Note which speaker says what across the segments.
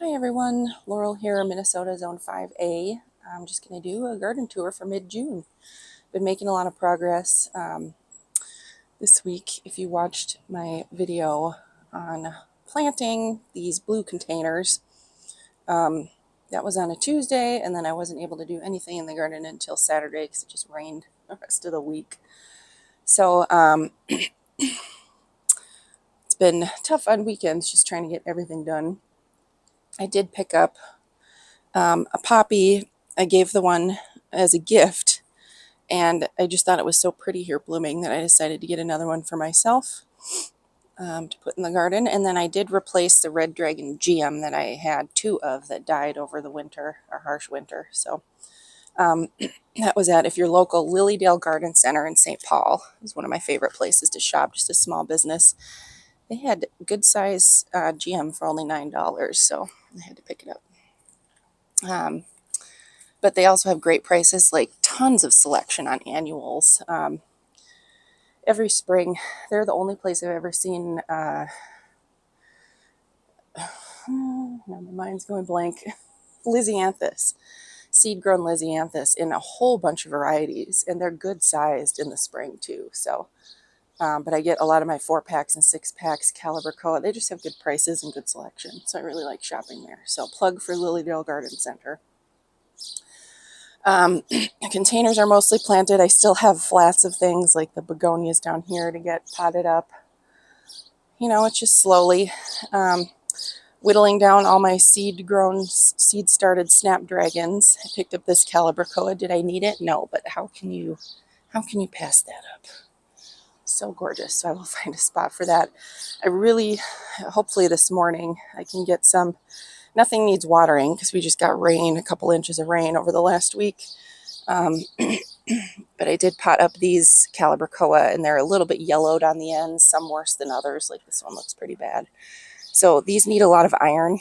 Speaker 1: Hi everyone, Laurel here, Minnesota Zone 5A. I'm just going to do a garden tour for mid-June. Been making a lot of progress this week. If you watched my video on planting these blue containers, that was on a Tuesday, and then I wasn't able to do anything in the garden until Saturday because it just rained the rest of the week. So it's been tough on weekends just trying to get everything done. I did pick up a poppy. I gave the one as a gift, and I just thought it was so pretty here blooming that I decided to get another one for myself to put in the garden. And then I did replace the red dragon GM that I had two of that died over the winter, or harsh winter. So that was at, if you're local, Lilydale Garden Center in St. Paul. It was one of my favorite places to shop, just a small business. They had good size GM for only $9, so I had to pick it up. But they also have great prices, like tons of selection on annuals. Every spring, they're the only place I've ever seen, now my mind's going blank, Lysianthus, seed-grown Lysianthus in a whole bunch of varieties, and they're good sized in the spring too. So, but I get a lot of my 4-packs and 6-packs, Caliber Coa. They just have good prices and good selection, so I really like shopping there. So plug for Lilydale Garden Center. Containers are mostly planted. I still have flats of things like the begonias down here to get potted up. You know, it's just slowly whittling down all my seed-grown, seed-started snapdragons. I picked up this Caliber Coa. Did I need it? No, but how can you pass that up? So gorgeous. So I will find a spot for that. Hopefully this morning I can get some. Nothing needs watering because we just got rain, a couple inches of rain over the last week. But I did pot up these Caliber Coa, and they're a little bit yellowed on the ends, some worse than others. Like this one looks pretty bad. So these need a lot of iron.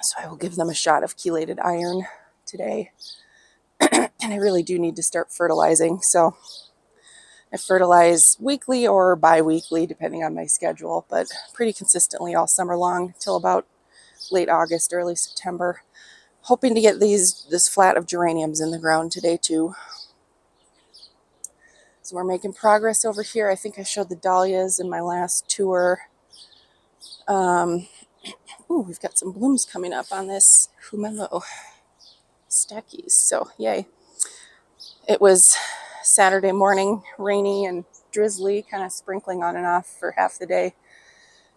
Speaker 1: So I will give them a shot of chelated iron today. And I really do need to start fertilizing. So I fertilize weekly or bi-weekly, depending on my schedule, but pretty consistently all summer long till about late August, early September. Hoping to get this flat of geraniums in the ground today too. So we're making progress over here. I think I showed the dahlias in my last tour. We've got some blooms coming up on this Humelo stackies, so yay. It was Saturday morning, rainy and drizzly, kind of sprinkling on and off for half the day.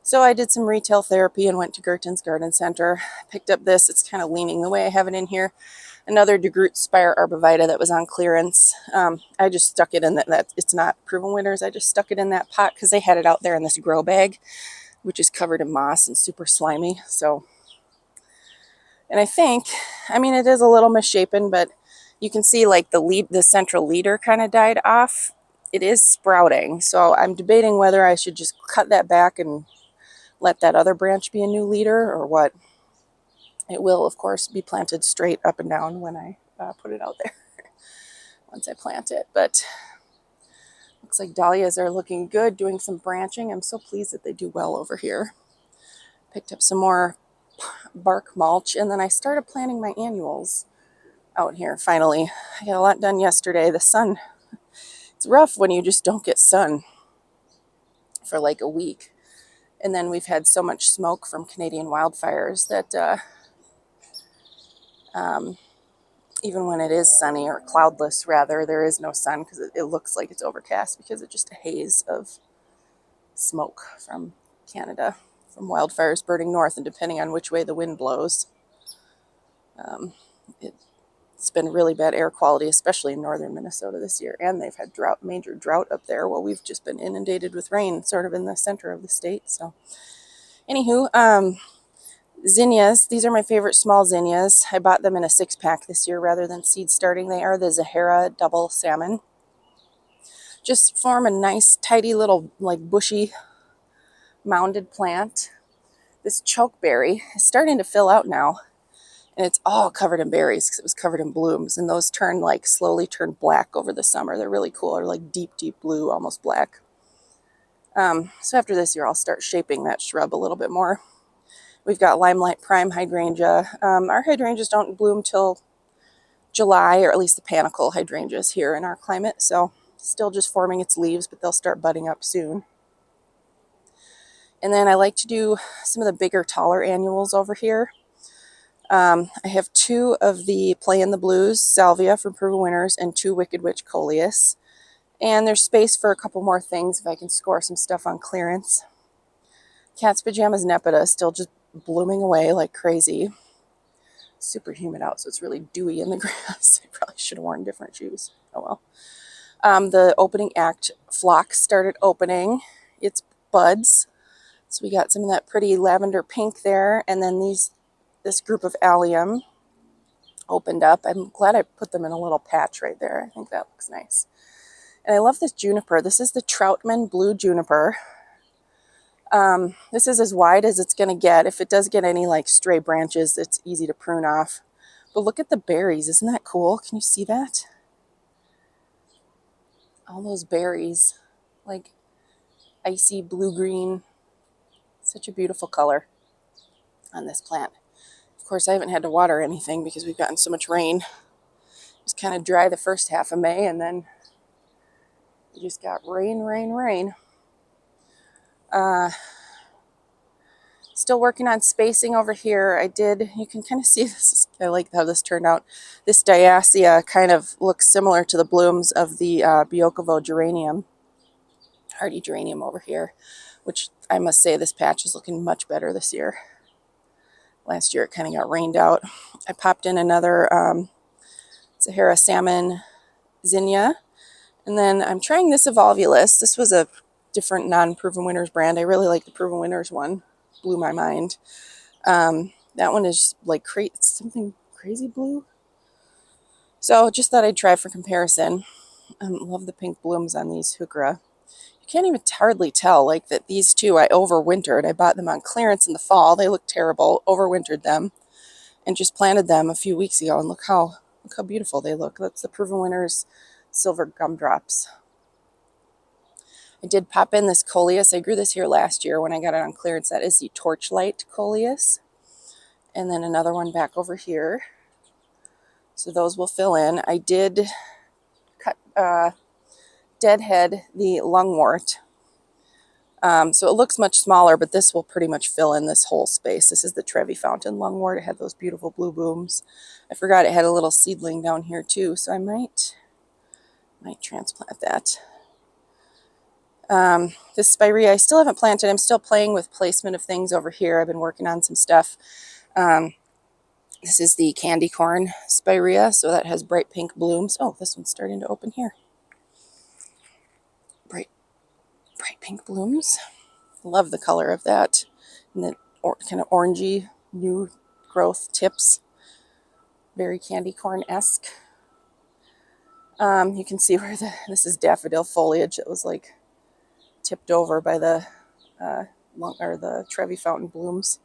Speaker 1: So I did some retail therapy and went to Gerton's Garden Center. Picked up this. It's kind of leaning the way I have it in here. Another DeGroot Spire Arborvitae that was on clearance. I just stuck it in that it's not proven winners. I just stuck it in that pot because they had it out there in this grow bag, which is covered in moss and super slimy. So, and I mean, it is a little misshapen, but you can see like the central leader kind of died off. It is sprouting. So I'm debating whether I should just cut that back and let that other branch be a new leader or what. It will, of course, be planted straight up and down when I put it out there once I plant it. But looks like dahlias are looking good, doing some branching. I'm so pleased that they do well over here. Picked up some more bark mulch, and then I started planting my annuals out here finally. I got a lot done yesterday. The sun, it's rough when you just don't get sun for like a week. And then we've had so much smoke from Canadian wildfires that even when it is sunny, or cloudless rather, there is no sun because it looks like it's overcast because it's just a haze of smoke from Canada, from wildfires burning north, and depending on which way the wind blows. It's been really bad air quality, especially in northern Minnesota this year, and they've had major drought up there while we've just been inundated with rain sort of in the center of the state. So anywho, zinnias, these are my favorite small zinnias. I bought them in a 6-pack this year rather than seed starting. They are the Zahara Double Salmon. Just form a nice, tidy little, like, bushy, mounded plant. This chokeberry is starting to fill out now, and it's all covered in berries because it was covered in blooms, and those slowly turn black over the summer. They're really cool. They're like deep, deep blue, almost black. So after this year, I'll start shaping that shrub a little bit more. We've got Limelight Prime hydrangea. Our hydrangeas don't bloom till July, or at least the panicle hydrangeas here in our climate. So still just forming its leaves, but they'll start budding up soon. And then I like to do some of the bigger, taller annuals over here. I have 2 of the Play in the Blues Salvia from Proven Winners and 2 Wicked Witch Coleus. And there's space for a couple more things if I can score some stuff on clearance. Cat's Pajamas Nepeta still just blooming away like crazy. Super humid out, so it's really dewy in the grass. I probably should have worn different shoes. Oh well. The opening act phlox started opening its buds. So we got some of that pretty lavender pink there, and then this group of allium opened up. I'm glad I put them in a little patch right there. I think that looks nice. And I love this juniper. This is the Troutman Blue Juniper. This is as wide as it's going to get. If it does get any like stray branches, it's easy to prune off. But look at the berries. Isn't that cool? Can you see that? All those berries, like icy blue-green. Such a beautiful color on this plant. Of course, I haven't had to water anything because we've gotten so much rain. It was kind of dry the first half of May, and then we just got rain, rain, rain. Still working on spacing over here. You can kind of see this. I like how this turned out. This diacia kind of looks similar to the blooms of the Biokovo geranium, hardy geranium over here, which I must say this patch is looking much better this year. Last year it kind of got rained out. I popped in another Sahara Salmon zinnia. And then I'm trying this Evolvulus. This was a different non-Proven Winners brand. I really like the Proven Winners one. Blew my mind. That one is like something crazy blue. So just thought I'd try for comparison. Love the pink blooms on these heuchera. You can't even hardly tell like that these 2 I overwintered. I bought them on clearance in the fall. They look terrible. Overwintered them and just planted them a few weeks ago, and look how beautiful they look. That's the Proven Winners Silver Gumdrops. I did pop in this Coleus. I grew this here last year when I got it on clearance. That is the Torchlight Coleus. And then another one back over here. So those will fill in. I did cut deadhead the lungwort. So it looks much smaller, but this will pretty much fill in this whole space. This is the Trevi Fountain lungwort. It had those beautiful blue blooms. I forgot it had a little seedling down here too, so I might transplant that. This spirea I still haven't planted. I'm still playing with placement of things over here. I've been working on some stuff. This is the candy corn spirea, so that has bright pink blooms. Oh, this one's starting to open here. Bright pink blooms. Love the color of that. And the kind of orangey new growth tips. Very candy corn-esque. You can see where this is daffodil foliage that was like tipped over by the Trevi Fountain blooms.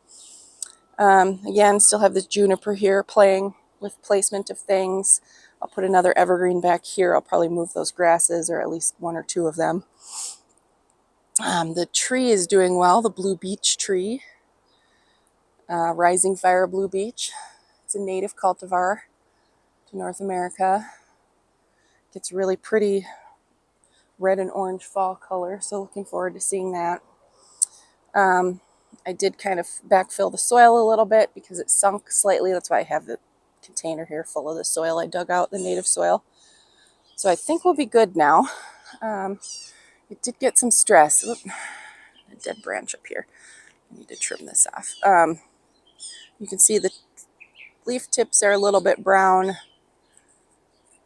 Speaker 1: Again, still have this juniper here playing with placement of things. I'll put another evergreen back here. I'll probably move those grasses, or at least 1 or 2 of them. The tree is doing well, the blue beech tree. Rising Fire Blue Beech. It's a native cultivar to North America. Gets really pretty red and orange fall color, so looking forward to seeing that. I did kind of backfill the soil a little bit because it sunk slightly. That's why I have the container here full of the soil I dug out, the native soil. So I think we'll be good now. It did get some stress. Oop, a dead branch up here. I need to trim this off. You can see the leaf tips are a little bit brown.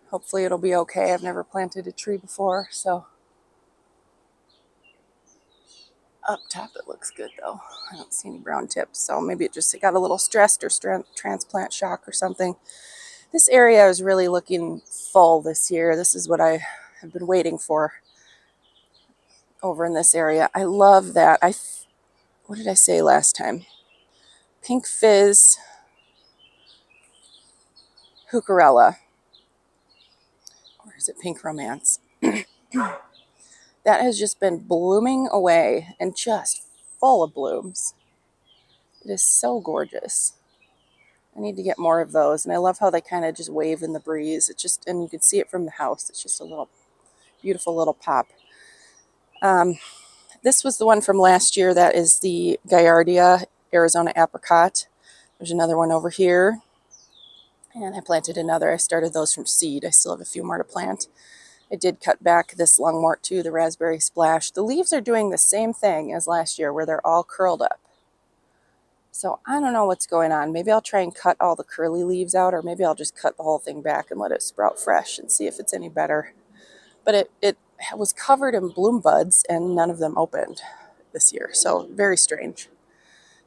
Speaker 1: Hopefully it'll be okay. I've never planted a tree before, so up top it looks good though. I don't see any brown tips, so maybe it got a little stressed or transplant shock or something. This area is really looking full this year. This is what I have been waiting for over in this area. I love that. What did I say last time? Pink Fizz Heucherella. Or is it Pink Romance? That has just been blooming away and just full of blooms. It is so gorgeous. I need to get more of those. And I love how they kind of just wave in the breeze. It's just, and you can see it from the house. It's just a little beautiful little pop. This was the one from last year. That is the Gaillardia Arizona apricot. There's another one over here. And I planted another. I started those from seed. I still have a few more to plant. I did cut back this lungwort too, the raspberry splash. The leaves are doing the same thing as last year where they're all curled up. So I don't know what's going on. Maybe I'll try and cut all the curly leaves out, or maybe I'll just cut the whole thing back and let it sprout fresh and see if it's any better. But it was covered in bloom buds and none of them opened this year. So very strange.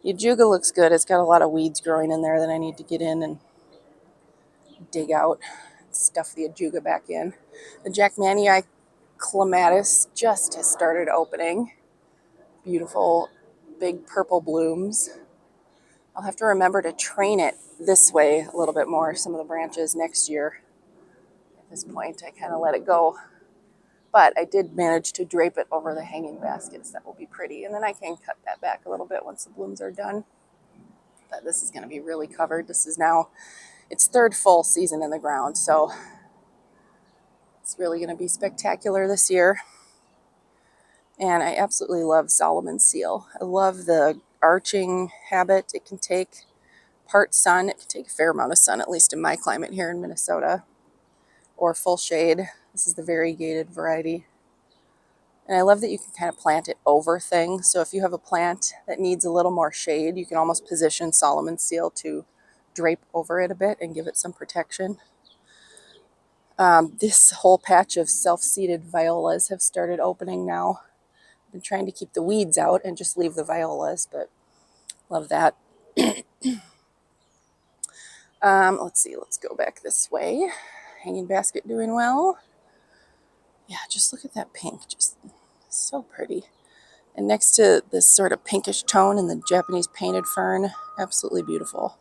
Speaker 1: The ajuga looks good. It's got a lot of weeds growing in there that I need to get in and dig out, stuff the ajuga back in. The Jackmanii clematis just has started opening. Beautiful big purple blooms. I'll have to remember to train it this way a little bit more, some of the branches next year. At this point, I kind of let it go. But I did manage to drape it over the hanging baskets. That will be pretty. And then I can cut that back a little bit once the blooms are done. But this is going to be really covered. This is now its third full season in the ground. So it's really going to be spectacular this year. And I absolutely love Solomon's seal. I love the arching habit it can take. Part sun, it can take a fair amount of sun, at least in my climate here in Minnesota, or full shade. This is the variegated variety. And I love that you can kind of plant it over things. So if you have a plant that needs a little more shade, you can almost position Solomon's seal to drape over it a bit and give it some protection. This whole patch of self-seeded violas have started opening now. I've been trying to keep the weeds out and just leave the violas, but love that. Let's see, let's go back this way. Hanging basket doing well. Yeah, just look at that pink, just so pretty. And next to this sort of pinkish tone in the Japanese painted fern, absolutely beautiful.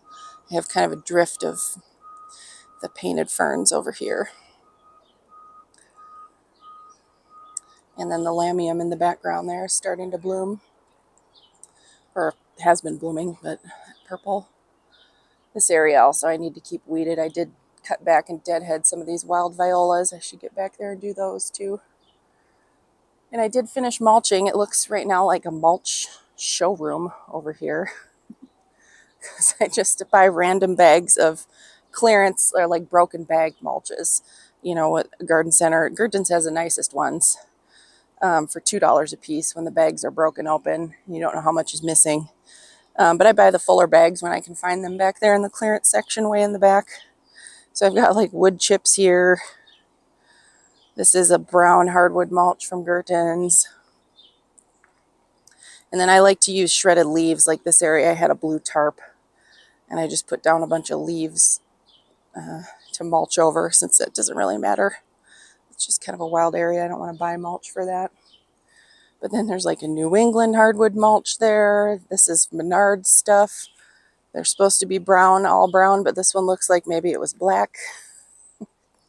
Speaker 1: I have kind of a drift of the painted ferns over here. And then the lamium in the background there is starting to bloom. Or has been blooming, but purple. This area also I need to keep weeded. I did cut back and deadhead some of these wild violas. I should get back there and do those too. And I did finish mulching. It looks right now like a mulch showroom over here. Because I just buy random bags of clearance or like broken bag mulches. You know what, Garden Center, Gerton's has the nicest ones for $2 a piece when the bags are broken open. You don't know how much is missing. But I buy the fuller bags when I can find them back there in the clearance section way in the back. So I've got like wood chips here. This is a brown hardwood mulch from Gerton's. And then I like to use shredded leaves. Like this area I had a blue tarp. And I just put down a bunch of leaves to mulch over since it doesn't really matter. It's just kind of a wild area. I don't want to buy mulch for that. But then there's like a New England hardwood mulch there. This is Menards stuff. They're supposed to be brown, all brown, but this one looks like maybe it was black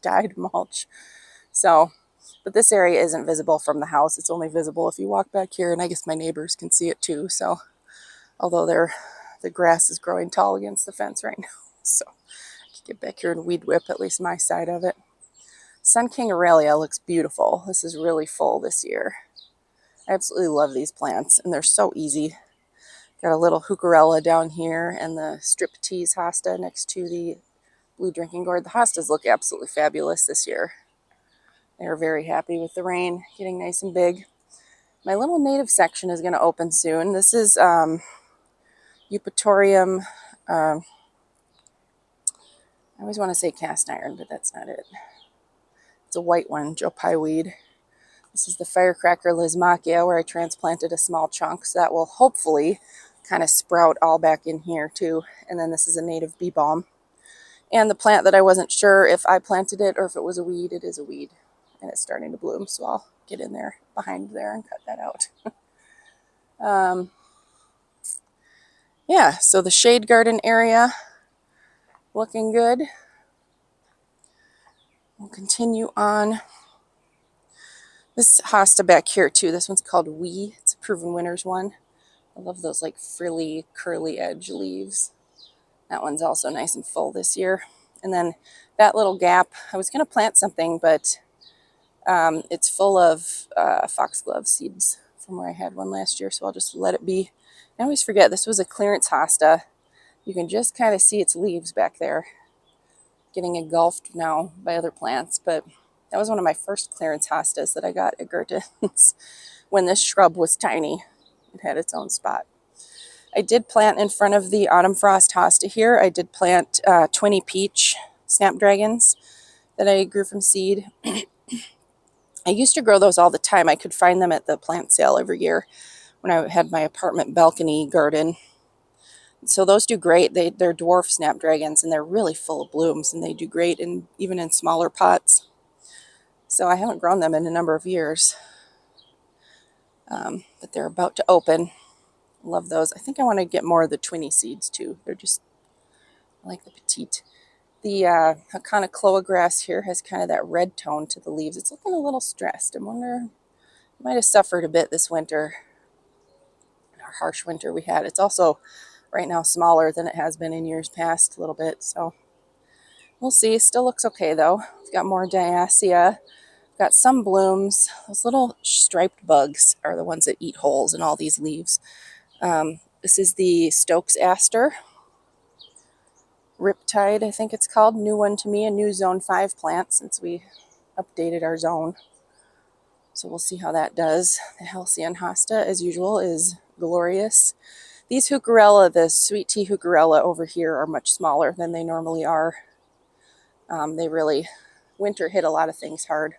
Speaker 1: dyed mulch. So, but this area isn't visible from the house. It's only visible if you walk back here, and I guess my neighbors can see it too. So, although the grass is growing tall against the fence right now. So, I can get back here and weed whip at least my side of it. Sun King Aurelia looks beautiful. This is really full this year. I absolutely love these plants, and they're so easy. Got a little heucherella down here and the striptease hosta next to the blue drinking gourd. The hostas look absolutely fabulous this year. They're very happy with the rain getting nice and big. My little native section is going to open soon. This is Eupatorium. I always want to say cast iron, but that's not it. It's a white one, Joe Pye weed. This is the Firecracker Lismachia, where I transplanted a small chunk, so that will hopefully kind of sprout all back in here too. And then this is a native bee balm. And the plant that I wasn't sure if I planted it or if it was a weed, it is a weed. And it's starting to bloom, so I'll get in there behind there and cut that out. Yeah, so the shade garden area looking good. We'll continue on. This hosta back here too, this one's called Wee. It's a Proven Winners one. I love those like frilly, curly edge leaves. That one's also nice and full this year. And then that little gap, I was going to plant something, but it's full of foxglove seeds from where I had one last year, so I'll just let it be. I always forget, this was a clearance hosta. You can just kind of see its leaves back there getting engulfed now by other plants, but that was one of my first clearance hostas that I got at Gertens when this shrub was tiny. It had its own spot. I did plant in front of the autumn frost hosta here. I did plant 20 peach snapdragons that I grew from seed. I used to grow those all the time. I could find them at the plant sale every year when I had my apartment balcony garden. So those do great. They're dwarf snapdragons, and they're really full of blooms, and they do great even in smaller pots. So I haven't grown them in a number of years, but they're about to open. Love those. I think I want to get more of the twinny seeds too. They're just, I like the petite. The Hakanakloa grass here has kind of that red tone to the leaves. It's looking a little stressed. I wonder, it might have suffered a bit this winter, our harsh winter we had. It's also right now smaller than it has been in years past a little bit, so we'll see. Still looks okay though. We've got more diacia. Got some blooms. Those little striped bugs are the ones that eat holes in all these leaves. This is the Stokes aster. Riptide, I think it's called. New one to me, a new zone 5 plant since we updated our zone. So we'll see how that does. The Halcyon hosta, as usual, is glorious. These heucherella, the sweet tea heucherella over here, are much smaller than they normally are. They really, winter hit a lot of things hard.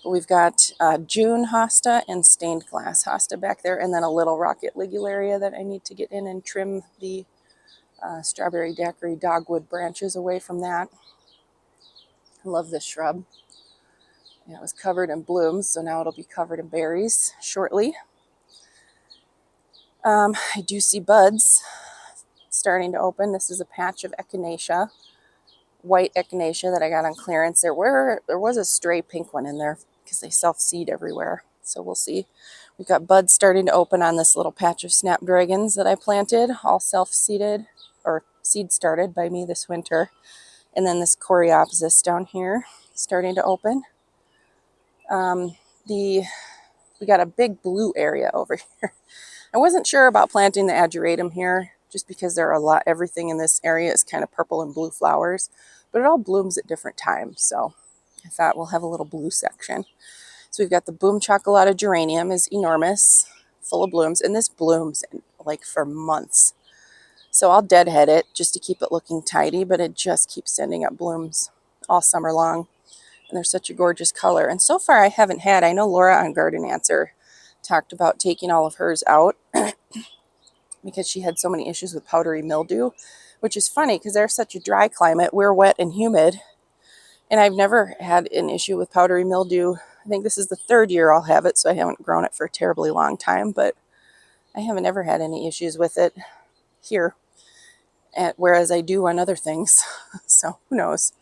Speaker 1: But we've got June hosta and stained glass hosta back there, and then a little rocket ligularia that I need to get in and trim the strawberry daiquiri dogwood branches away from that. I love this shrub. Yeah, it was covered in blooms, so now it'll be covered in berries shortly. I do see buds starting to open. This is a patch of echinacea, white echinacea that I got on clearance. There was a stray pink one in there because they self-seed everywhere. So we'll see. We've got buds starting to open on this little patch of snapdragons that I planted, all self-seeded or seed started by me this winter. And then this coreopsis down here starting to open. We got a big blue area over here. I wasn't sure about planting the ageratum here just because everything in this area is kind of purple and blue flowers, but it all blooms at different times. So I thought we'll have a little blue section. So we've got the Boom Chocolata geranium is enormous, full of blooms, and this blooms like for months. So I'll deadhead it just to keep it looking tidy, but it just keeps sending up blooms all summer long. And they're such a gorgeous color. And so far I know Laura on Garden Answer talked about taking all of hers out because she had so many issues with powdery mildew, which is funny because they're such a dry climate. We're wet and humid, and I've never had an issue with powdery mildew. I think this is the 3rd year I'll have it, so I haven't grown it for a terribly long time, but I haven't ever had any issues with it here, whereas I do on other things. So who knows?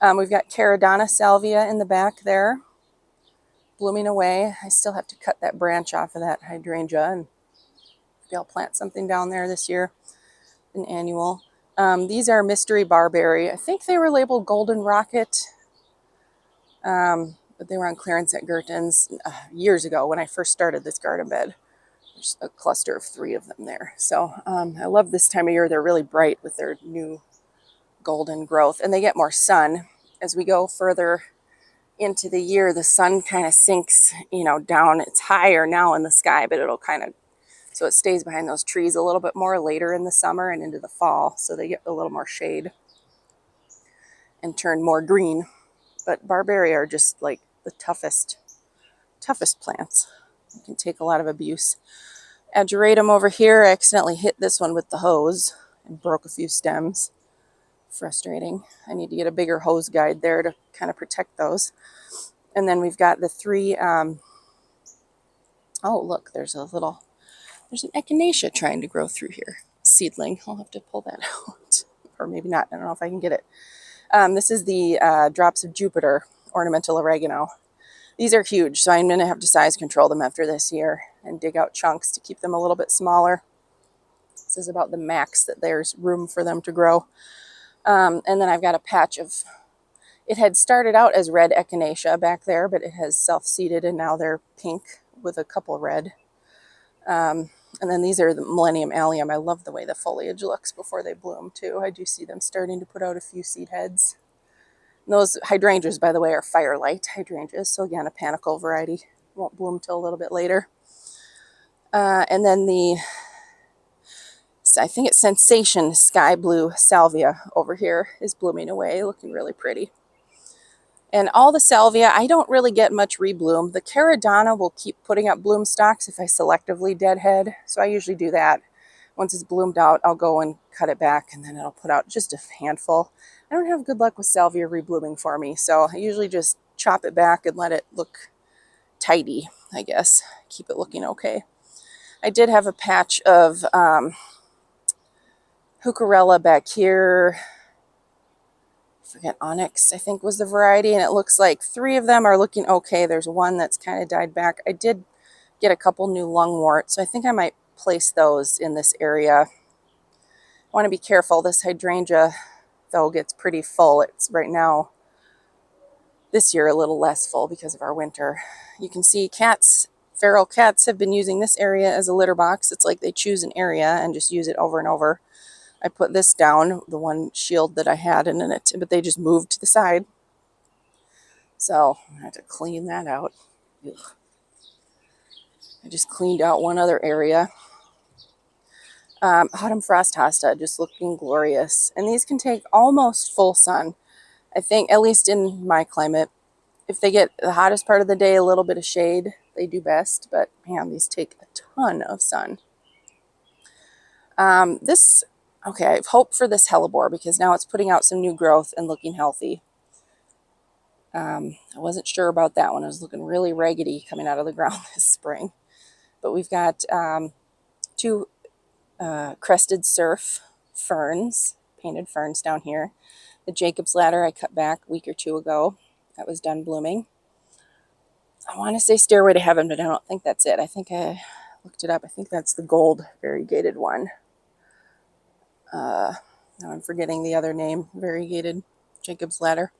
Speaker 1: We've got Caradonna salvia in the back there, blooming away. I still have to cut that branch off of that hydrangea, and maybe I'll plant something down there this year, an annual. These are mystery barberry. I think they were labeled golden rocket, but they were on clearance at Gertens years ago when I first started this garden bed. There's a cluster of 3 of them there. So I love this time of year. They're really bright with their new golden growth, and they get more sun. As we go further into the year, the sun kind of sinks, down. It's higher now in the sky, but so it stays behind those trees a little bit more later in the summer and into the fall, so they get a little more shade and turn more green. But barberry are just like the toughest plants. They can take a lot of abuse. Ageratum over here, I accidentally hit this one with the hose and broke a few stems. Frustrating. I need to get a bigger hose guide there to kind of protect those. And then we've got the 3, oh look, there's an echinacea trying to grow through here. Seedling. I'll have to pull that out. Or maybe not. I don't know if I can get it. This is the Drops of Jupiter ornamental oregano. These are huge, so I'm going to have to size control them after this year and dig out chunks to keep them a little bit smaller. This is about the max that there's room for them to grow. And then I've got a patch of, it had started out as red echinacea back there, but it has self-seeded and now they're pink with a couple red. And then these are the Millennium Allium. I love the way the foliage looks before they bloom too. I do see them starting to put out a few seed heads. And those hydrangeas, by the way, are Firelight hydrangeas. So again, a panicle variety. Won't bloom till a little bit later. And then I think it's Sensation Sky Blue Salvia over here is blooming away, looking really pretty. And all the salvia, I don't really get much rebloom. The caradonna will keep putting up bloom stalks if I selectively deadhead. So I usually do that. Once it's bloomed out, I'll go and cut it back and then it'll put out just a handful. I don't have good luck with salvia reblooming for me. So I usually just chop it back and let it look tidy, I guess. Keep it looking okay. I did have a patch of Heucherella back here. I forget, Onyx, I think was the variety, and it looks like 3 of them are looking okay. There's one that's kind of died back. I did get a couple new lungwort, so I think I might place those in this area. I want to be careful. This hydrangea, though, gets pretty full. It's right now, this year, a little less full because of our winter. You can see cats, feral cats, have been using this area as a litter box. It's like they choose an area and just use it over and over. I put this down, the one shield that I had in it, but they just moved to the side. So I had to clean that out. Ugh. I just cleaned out one other area. Autumn Frost Hosta, just looking glorious. And these can take almost full sun. I think, at least in my climate, if they get the hottest part of the day, a little bit of shade, they do best. But man, these take a ton of sun. Okay, I have hope for this hellebore because now it's putting out some new growth and looking healthy. I wasn't sure about that one. It was looking really raggedy coming out of the ground this spring. But we've got 2 crested surf ferns, painted ferns down here. The Jacob's Ladder I cut back a week or 2 ago. That was done blooming. I want to say Stairway to Heaven, but I don't think that's it. I think I looked it up. I think that's the gold variegated one. Now I'm forgetting the other name, variegated Jacob's Ladder.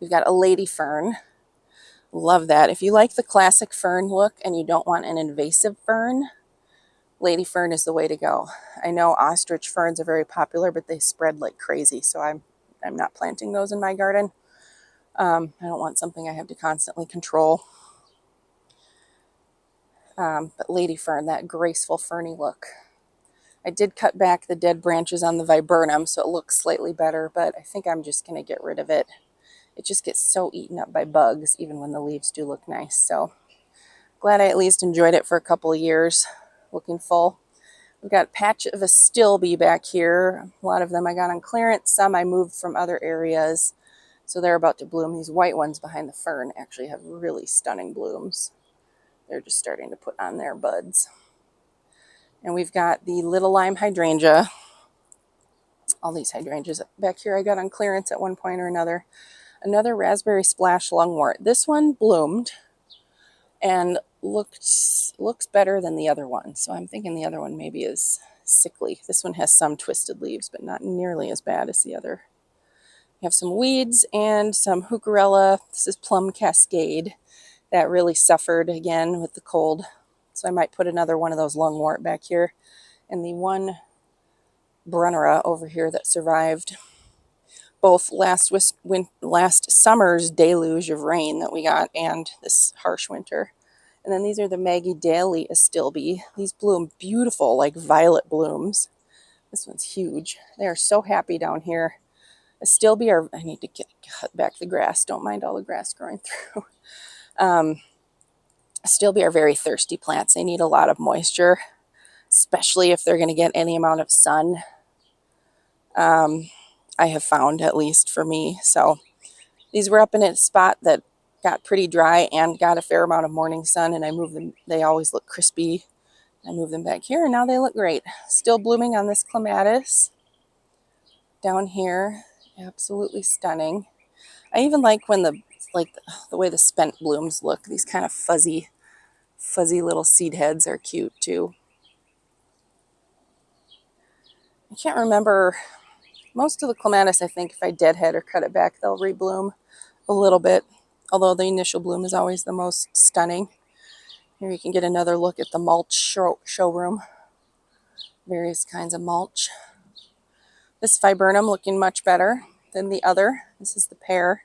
Speaker 1: We've got a lady fern. Love that. If you like the classic fern look and you don't want an invasive fern, lady fern is the way to go. I know ostrich ferns are very popular, but they spread like crazy, so I'm not planting those in my garden. I don't want something I have to constantly control. But lady fern, that graceful ferny look. I did cut back the dead branches on the viburnum, so it looks slightly better, but I think I'm just going to get rid of it. It just gets so eaten up by bugs, even when the leaves do look nice. So glad I at least enjoyed it for a couple of years, looking full. We've got a patch of astilbe back here. A lot of them I got on clearance. Some I moved from other areas. So they're about to bloom. These white ones behind the fern actually have really stunning blooms. They're just starting to put on their buds. And we've got the little lime hydrangea. All these hydrangeas back here I got on clearance at one point or another. Another raspberry splash lungwort. This one bloomed and looks better than the other one. So I'm thinking the other one maybe is sickly. This one has some twisted leaves, but not nearly as bad as the other. We have some weeds and some Heucherella. This is Plum Cascade. That really suffered again with the cold. So I might put another one of those lungwort back here. And the one Brunnera over here that survived both last summer's deluge of rain that we got and this harsh winter. And then these are the Maggie Daly astilbe. These bloom beautiful, like violet blooms. This one's huge. They are so happy down here. Astilbe are, I need to cut back the grass. Don't mind all the grass growing through. Astilbe are very thirsty plants. They need a lot of moisture, especially if they're going to get any amount of sun. I have found, at least for me. So these were up in a spot that got pretty dry and got a fair amount of morning sun, and I moved them. They always look crispy. I moved them back here, and now they look great. Still blooming on this clematis down here. Absolutely stunning. I even like when the way the spent blooms look. These kind of fuzzy fuzzy little seed heads are cute too. I can't remember, most of the clematis, I think if I deadhead or cut it back, they'll rebloom a little bit, although the initial bloom is always the most stunning. Here you can get another look at the mulch showroom. Various kinds of mulch. This viburnum looking much better than the other. This is the pear.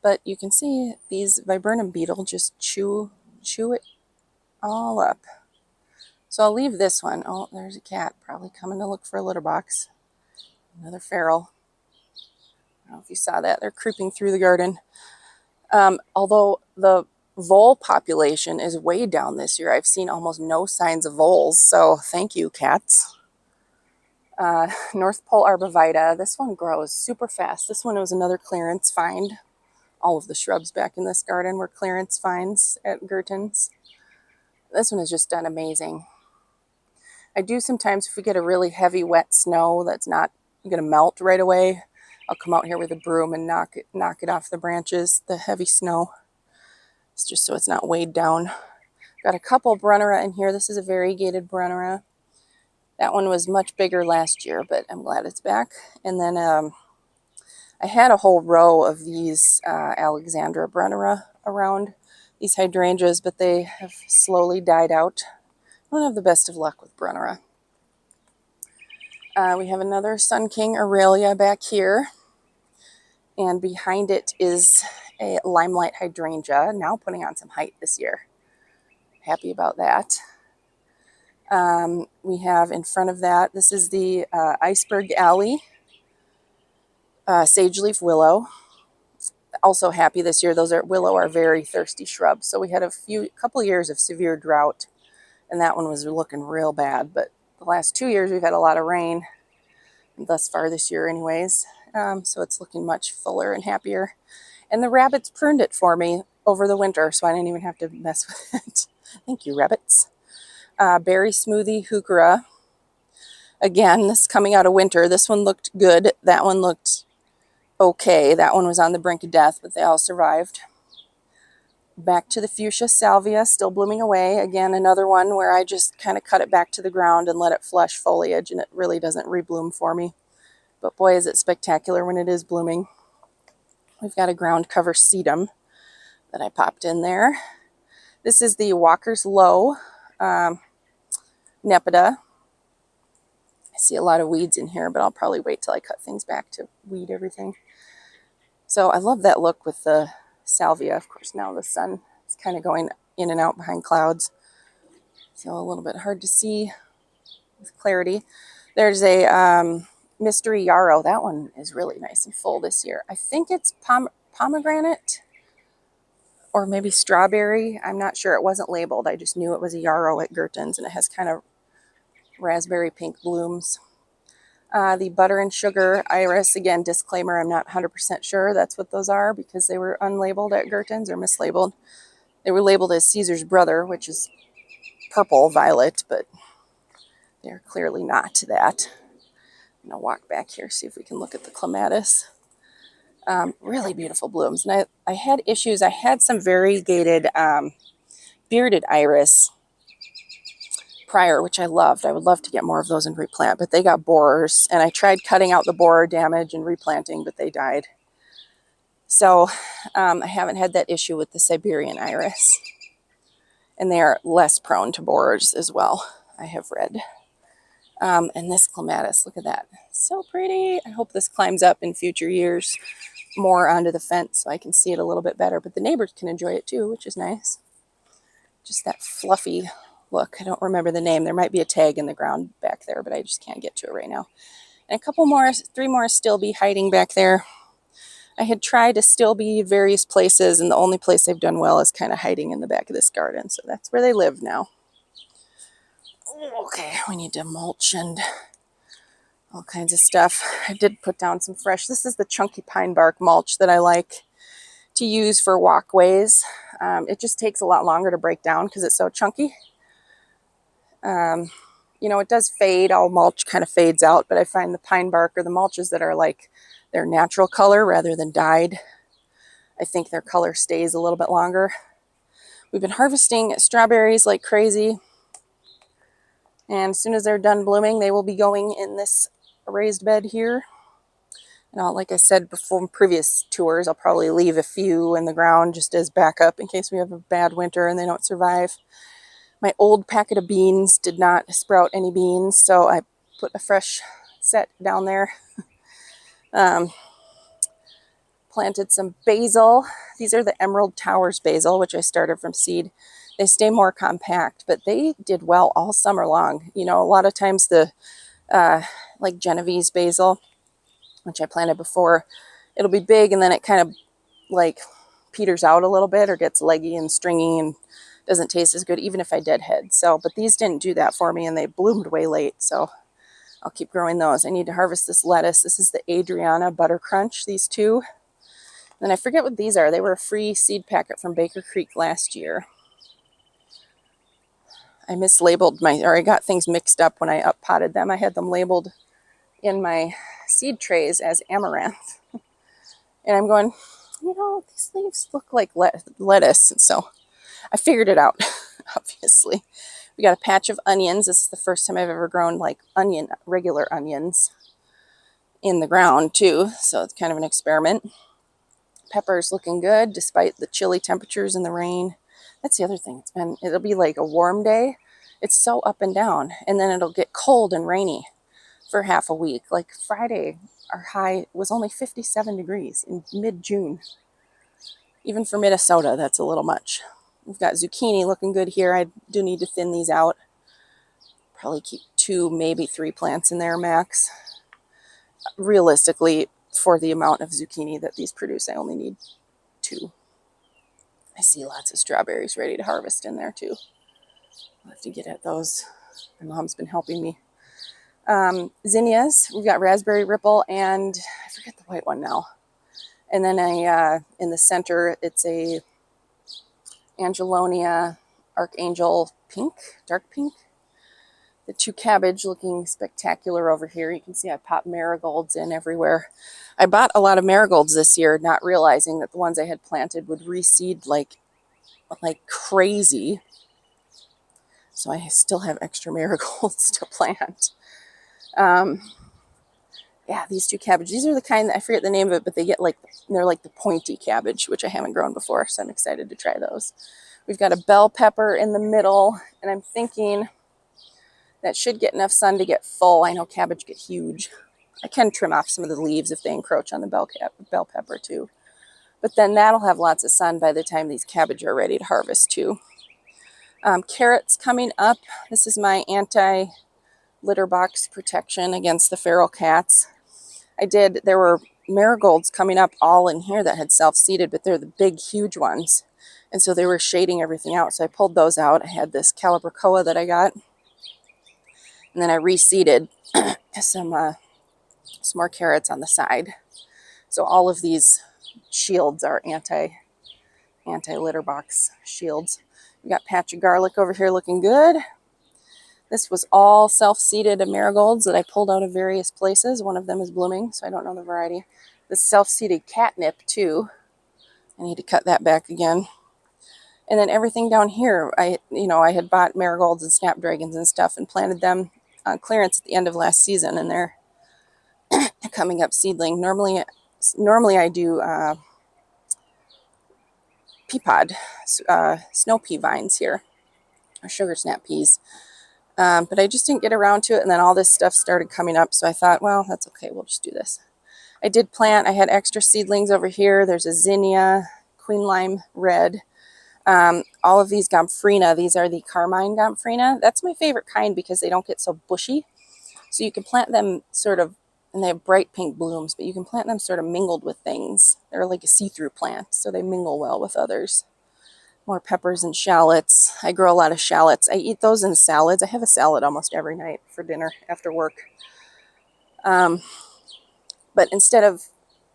Speaker 1: But you can see these viburnum beetle just chew it all up. So I'll leave this one. Oh, there's a cat probably coming to look for a litter box. Another feral. I don't know if you saw that. They're creeping through the garden. Although the vole population is way down this year. I've seen almost no signs of voles. So thank you, cats. North Pole Arborvita. This one grows super fast. This one was another clearance find. All of the shrubs back in this garden were clearance finds at Gertens. This one has just done amazing. I do sometimes, if we get a really heavy wet snow that's not going to melt right away, I'll come out here with a broom and knock it off the branches, the heavy snow. It's just so it's not weighed down. Got a couple Brunnera in here. This is a variegated Brunnera. That one was much bigger last year, but I'm glad it's back. And then I had a whole row of these Alexandra Brunnera around, these hydrangeas, but they have slowly died out. I don't have the best of luck with Brunnera. We have another Sun King Aurelia back here. And behind it is a limelight hydrangea, now putting on some height this year. Happy about that. We have in front of that, this is the Iceberg Alley sage leaf willow. Also happy this year. Willow are very thirsty shrubs. So we had a couple years of severe drought, and that one was looking real bad. But the last 2 years we've had a lot of rain, thus far this year anyways. So it's looking much fuller and happier. And the rabbits pruned it for me over the winter, so I didn't even have to mess with it. Thank you, rabbits. Berry Smoothie Heuchera. Again, this coming out of winter. This one looked good. That one looked okay. That one was on the brink of death, but they all survived. Back to the Fuchsia Salvia, still blooming away. Again, another one where I just kind of cut it back to the ground and let it flush foliage, and it really doesn't rebloom for me. But boy, is it spectacular when it is blooming. We've got a ground cover sedum that I popped in there. This is the Walker's Low Nepeta. I see a lot of weeds in here, but I'll probably wait till I cut things back to weed everything. So I love that look with the salvia. Of course, now the sun is kind of going in and out behind clouds, so a little bit hard to see with clarity. There's a mystery yarrow. That one is really nice and full this year. I think it's pomegranate or maybe strawberry. I'm not sure. It wasn't labeled. I just knew it was a yarrow at Gertens, and it has kind of raspberry pink blooms. The butter and sugar iris, again, disclaimer, I'm not 100% sure that's what those are because they were unlabeled at Gertens or mislabeled. They were labeled as Caesar's brother, which is purple violet, but they're clearly not that. I'm going to walk back here, see if we can look at the clematis. Really beautiful blooms. And I had issues. I had some variegated bearded iris prior, which I loved. I would love to get more of those and replant, but they got borers, and I tried cutting out the borer damage and replanting, but they died. So I haven't had that issue with the Siberian iris, and they are less prone to borers as well, I have read. And this clematis, look at that, so pretty. I hope this climbs up in future years more onto the fence so I can see it a little bit better, but the neighbors can enjoy it too, which is nice. Just that fluffy look. I don't remember the name. There might be a tag in the ground back there, but I just can't get to it right now. And a couple more, 3 more still be hiding back there. I had tried to still be various places, and the only place they've done well is kind of hiding in the back of this garden. So that's where they live now. Okay, we need to mulch and all kinds of stuff. I did put down some fresh. This is the chunky pine bark mulch that I like to use for walkways. It just takes a lot longer to break down because it's so chunky. You know, it does fade. All mulch kind of fades out, but I find the pine bark or the mulches that are like their natural color rather than dyed, I think their color stays a little bit longer. We've been harvesting strawberries like crazy. And as soon as they're done blooming, they will be going in this raised bed here. And like I said before in previous tours, I'll probably leave a few in the ground just as backup in case we have a bad winter and they don't survive. My old packet of beans did not sprout any beans, so I put a fresh set down there. Planted some basil. These are the Emerald Towers basil, which I started from seed. They stay more compact, but they did well all summer long. You know, a lot of times the like Genovese basil, which I planted before, it'll be big and then it kind of like peters out a little bit or gets leggy and stringy and doesn't taste as good even if I deadhead. So, but these didn't do that for me and they bloomed way late. So I'll keep growing those. I need to harvest this lettuce. This is the Adriana Butter Crunch, these two. And I forget what these are. They were a free seed packet from Baker Creek last year. I mislabeled I got things mixed up when I up potted them. I had them labeled in my seed trays as amaranth. And I'm going, you know, these leaves look like lettuce. And so I figured it out, obviously. We got a patch of onions. This is the first time I've ever grown like regular onions in the ground too. So it's kind of an experiment. Peppers looking good despite the chilly temperatures and the rain. That's the other thing. It'll be like a warm day. It's so up and down. And then it'll get cold and rainy for half a week. Like Friday, our high was only 57 degrees in mid-June. Even for Minnesota, that's a little much. We've got zucchini looking good here. I do need to thin these out. Probably keep 2, maybe 3 plants in there max. Realistically, for the amount of zucchini that these produce, I only need 2. I see lots of strawberries ready to harvest in there too. I'll have to get at those. My mom's been helping me. Zinnias, we've got raspberry ripple and I forget the white one now. And then in the center, it's a Angelonia Archangel pink, dark pink. The 2 cabbage looking spectacular over here. You can see I popped marigolds in everywhere. I bought a lot of marigolds this year, not realizing that the ones I had planted would reseed like crazy. So I still have extra marigolds to plant. Yeah, these 2 cabbage. These are the kind that I forget the name of it, but they're like the pointy cabbage, which I haven't grown before, so I'm excited to try those. We've got a bell pepper in the middle, and I'm thinking that should get enough sun to get full. I know cabbage get huge. I can trim off some of the leaves if they encroach on the bell pepper too. But then that'll have lots of sun by the time these cabbage are ready to harvest too. Carrots coming up. This is my anti-litter box protection against the feral cats. There were marigolds coming up all in here that had self-seeded, but they're the big, huge ones. And so they were shading everything out. So I pulled those out. I had this Calibrachoa that I got. And then I reseeded some more carrots on the side. So all of these shields are anti-litter box shields. We got a patch of garlic over here looking good. This was all self-seeded marigolds that I pulled out of various places. One of them is blooming, so I don't know the variety. This self-seeded catnip too. I need to cut that back again. And then everything down here, I had bought marigolds and snapdragons and stuff and planted them on clearance at the end of last season, and they're coming up seedling. Normally I do pea pod, snow pea vines here, or sugar snap peas. But I just didn't get around to it, and then all this stuff started coming up, so I thought, well, that's okay, we'll just do this. I did plant, I had extra seedlings over here. There's a zinnia, queen lime red, all of these gomphrena. These are the carmine gomphrena. That's my favorite kind because they don't get so bushy. So you can plant them sort of, and they have bright pink blooms, but you can plant them sort of mingled with things. They're like a see-through plant, so they mingle well with others. More peppers and shallots. I grow a lot of shallots. I eat those in salads. I have a salad almost every night for dinner after work. But instead of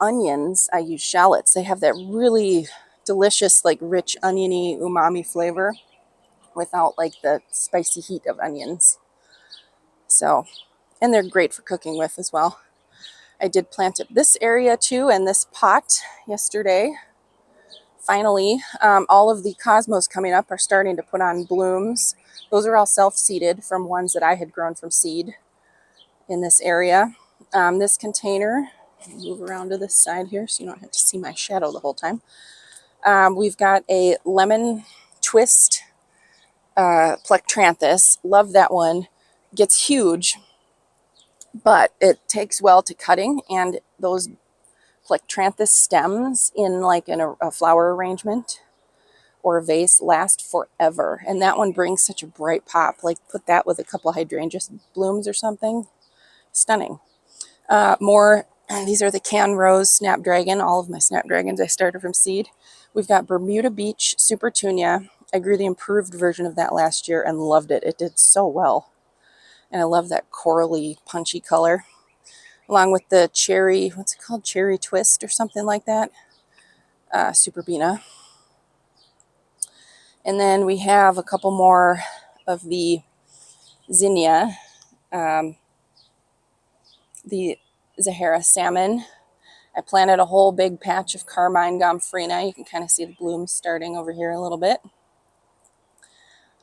Speaker 1: onions, I use shallots. They have that really delicious, like rich oniony umami flavor without like the spicy heat of onions. So, and they're great for cooking with as well. I did plant this area too, and this pot yesterday Finally, all of the cosmos coming up are starting to put on blooms. Those are all self-seeded from ones that I had grown from seed in this area. This container, move around to this side here so you don't have to see my shadow the whole time. We've got a lemon twist plectranthus. Love that one. Gets huge, but it takes well to cutting, and those plectranthus stems in like a flower arrangement or a vase last forever. And that one brings such a bright pop. Like put that with a couple of hydrangea blooms or something. Stunning. More, these are the can rose snapdragon. All of my snapdragons I started from seed. We've got Bermuda Beach Super Tunia. I grew the improved version of that last year and loved it. It did so well. And I love that corally, punchy color. Along with the cherry, what's it called? Cherry twist or something like that. Super Bina. And then we have a couple more of the zinnia, the Zahara salmon. I planted a whole big patch of carmine gomphrena. You can kind of see the blooms starting over here a little bit.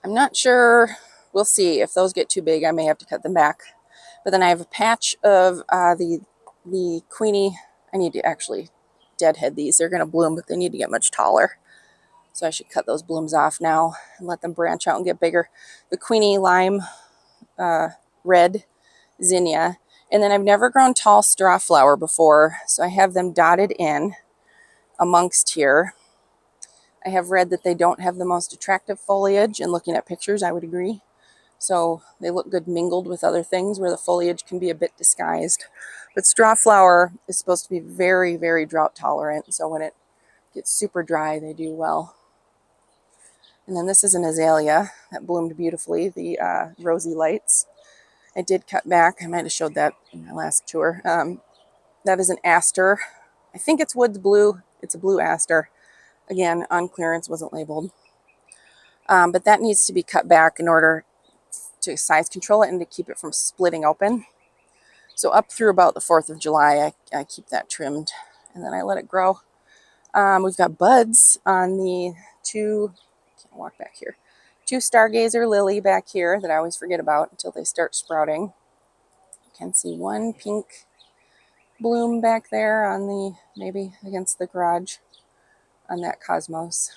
Speaker 1: I'm not sure. We'll see. If those get too big, I may have to cut them back. But then I have a patch of the Queenie. I need to actually deadhead these. They're going to bloom, but they need to get much taller. So I should cut those blooms off now and let them branch out and get bigger. The Queenie Lime Red Zinnia. And then I've never grown tall straw flower before, so I have them dotted in amongst here. I have read that they don't have the most attractive foliage, and looking at pictures, I would agree. So they look good mingled with other things where the foliage can be a bit disguised. But straw flower is supposed to be very, very drought tolerant, so when it gets super dry, they do well. And then this is an azalea that bloomed beautifully, the Rosy Lights. I did cut back. I might have showed that in my last tour. That is an aster. I think it's woods blue. It's a blue aster. Again, on clearance, wasn't labeled. But that needs to be cut back in order to size control it and to keep it from splitting open. So up through about the 4th of July, I keep that trimmed, and then I let it grow. We've got buds on the can't walk back here. 2 Stargazer lily back here that I always forget about until they start sprouting. You can see one pink bloom back there on the, maybe against the garage on that cosmos.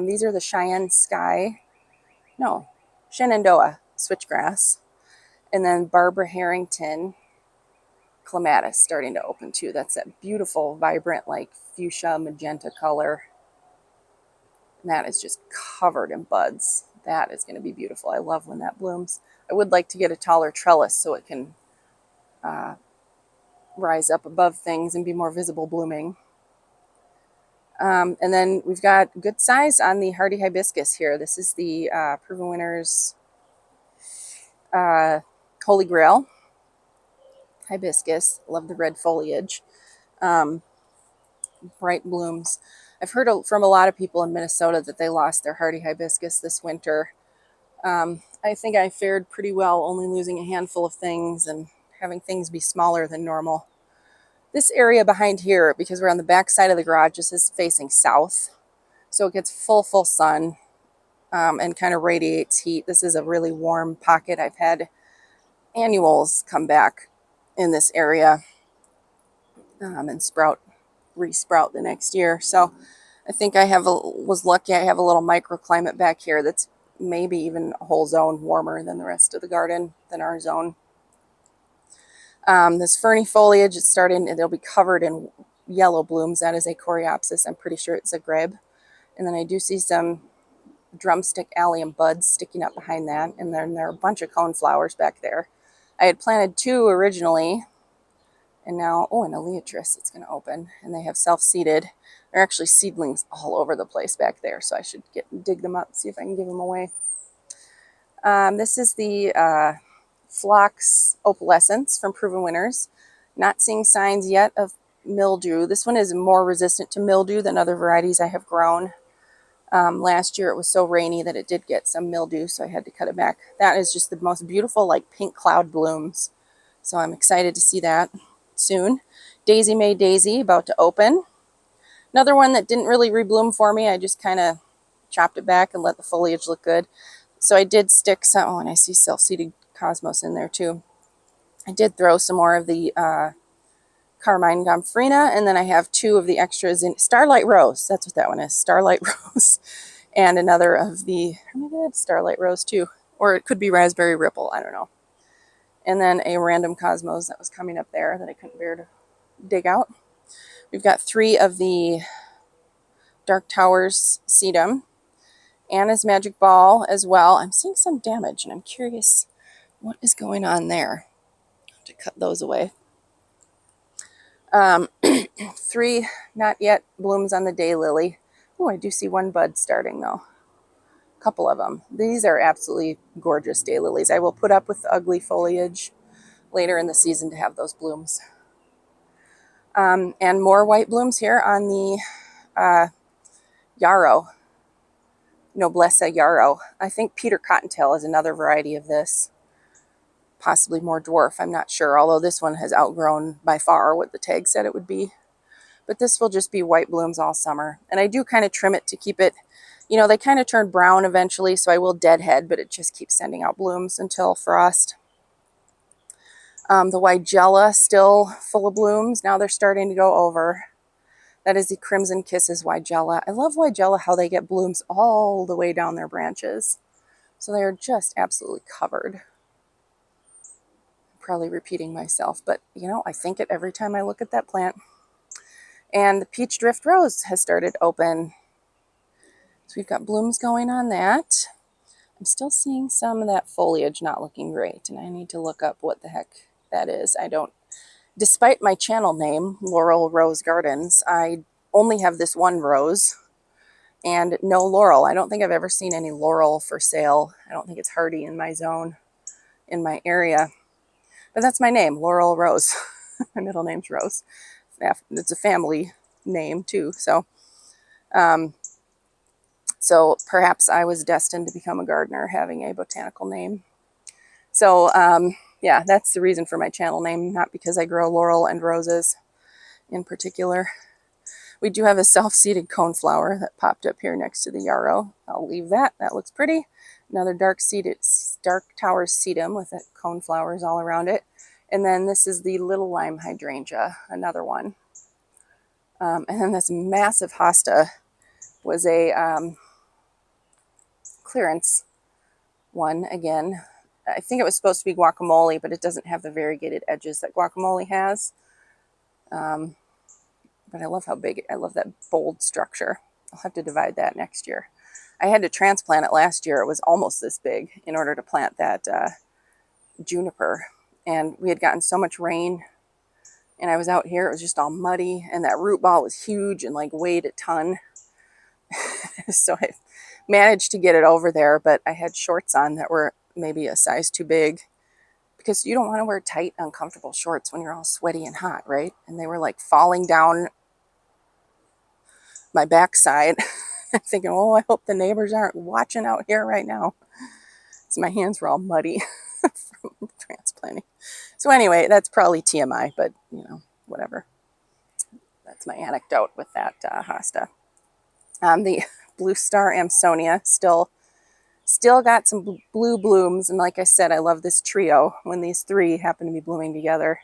Speaker 1: These are the Shenandoah switchgrass. And then Barbara Harrington clematis starting to open too. That's that beautiful, vibrant, like fuchsia magenta color. And that is just covered in buds. That is going to be beautiful. I love when that blooms. I would like to get a taller trellis so it can rise up above things and be more visible blooming. And then we've got good size on the hardy hibiscus here. This is the Proven Winners Holy Grail hibiscus. Love the red foliage. Bright blooms. I've heard from a lot of people in Minnesota that they lost their hardy hibiscus this winter. I think I fared pretty well, only losing a handful of things and having things be smaller than normal. This area behind here, because we're on the back side of the garage, this is facing south. So it gets full sun and kind of radiates heat. This is a really warm pocket. I've had annuals come back in this area and resprout the next year. So I think I was lucky I have a little microclimate back here that's maybe even a whole zone warmer than the rest of the garden, than our zone. This ferny foliage is starting, it'll be covered in yellow blooms. That is a coreopsis. I'm pretty sure it's a grebe. And then I do see some drumstick allium buds sticking up behind that. And then there are a bunch of cone flowers back there. I had planted 2 originally. And now, an elaeatrus, it's going to open. And they have self-seeded. There are actually seedlings all over the place back there. So I should dig them up, see if I can give them away. This is the Phlox opalescence from Proven Winners. Not seeing signs yet of mildew. This one is more resistant to mildew than other varieties I have grown. Last year it was so rainy that it did get some mildew, so I had to cut it back. That is just the most beautiful, like pink cloud blooms. So I'm excited to see that soon. Daisy May Daisy about to open. Another one that didn't really rebloom for me. I just kind of chopped it back and let the foliage look good. So I did stick some, oh, and I see self-seeded cosmos in there too. I did throw some more of the Carmine Gomphrena, and then I have 2 of the extras in Starlight Rose. That's what that one is, Starlight Rose. And another of the, maybe that's Starlight Rose too. Or it could be Raspberry Ripple, I don't know. And then a random cosmos that was coming up there that I couldn't bear to dig out. We've got 3 of the Dark Towers sedum. Anna's Magic Ball as well. I'm seeing some damage, and I'm curious what is going on there. I have to cut those away. 3 not yet blooms on the daylily. Oh, I do see one bud starting though. A couple of them. These are absolutely gorgeous daylilies. I will put up with the ugly foliage later in the season to have those blooms. And more white blooms here on the yarrow. Noblessa yarrow. I think Peter Cottontail is another variety of this. Possibly more dwarf, I'm not sure. Although this one has outgrown by far what the tag said it would be. But this will just be white blooms all summer. And I do kind of trim it to keep it, they kind of turn brown eventually, so I will deadhead, but it just keeps sending out blooms until frost. The Weigela still full of blooms. Now they're starting to go over. That is the Crimson Kisses Weigela. I love Weigela, how they get blooms all the way down their branches. So they are just absolutely covered. Probably repeating myself, but I think it every time I look at that plant. And the Peach Drift Rose has started open. So we've got blooms going on that. I'm still seeing some of that foliage not looking great, and I need to look up what the heck that is. Despite my channel name, Laurel Rose Gardens, I only have this one rose and no laurel. I don't think I've ever seen any laurel for sale. I don't think it's hardy in my zone, in my area. But that's my name, Laurel Rose. My middle name's Rose. It's a family name too. So perhaps I was destined to become a gardener having a botanical name. So yeah, that's the reason for my channel name, not because I grow laurel and roses in particular. We do have a self-seeded coneflower that popped up here next to the yarrow. I'll leave that. That looks pretty. Another dark tower sedum with coneflowers all around it. And then this is the little lime hydrangea, another one. And then this massive hosta was a clearance one again. I think it was supposed to be guacamole, but it doesn't have the variegated edges that guacamole has. But I love how big, I love that bold structure. I'll have to divide that next year. I had to transplant it last year. It was almost this big in order to plant that juniper. And we had gotten so much rain, and I was out here, it was just all muddy, and that root ball was huge and like weighed a ton. So I managed to get it over there, but I had shorts on that were maybe a size too big, because you don't want to wear tight, uncomfortable shorts when you're all sweaty and hot, right? And they were like falling down my backside. I'm thinking, oh, I hope the neighbors aren't watching out here right now. So my hands were all muddy from transplanting. So anyway, that's probably TMI, but whatever. That's my anecdote with that hosta. The Blue Star Amsonia still got some blue blooms, and like I said, I love this trio when these 3 happen to be blooming together.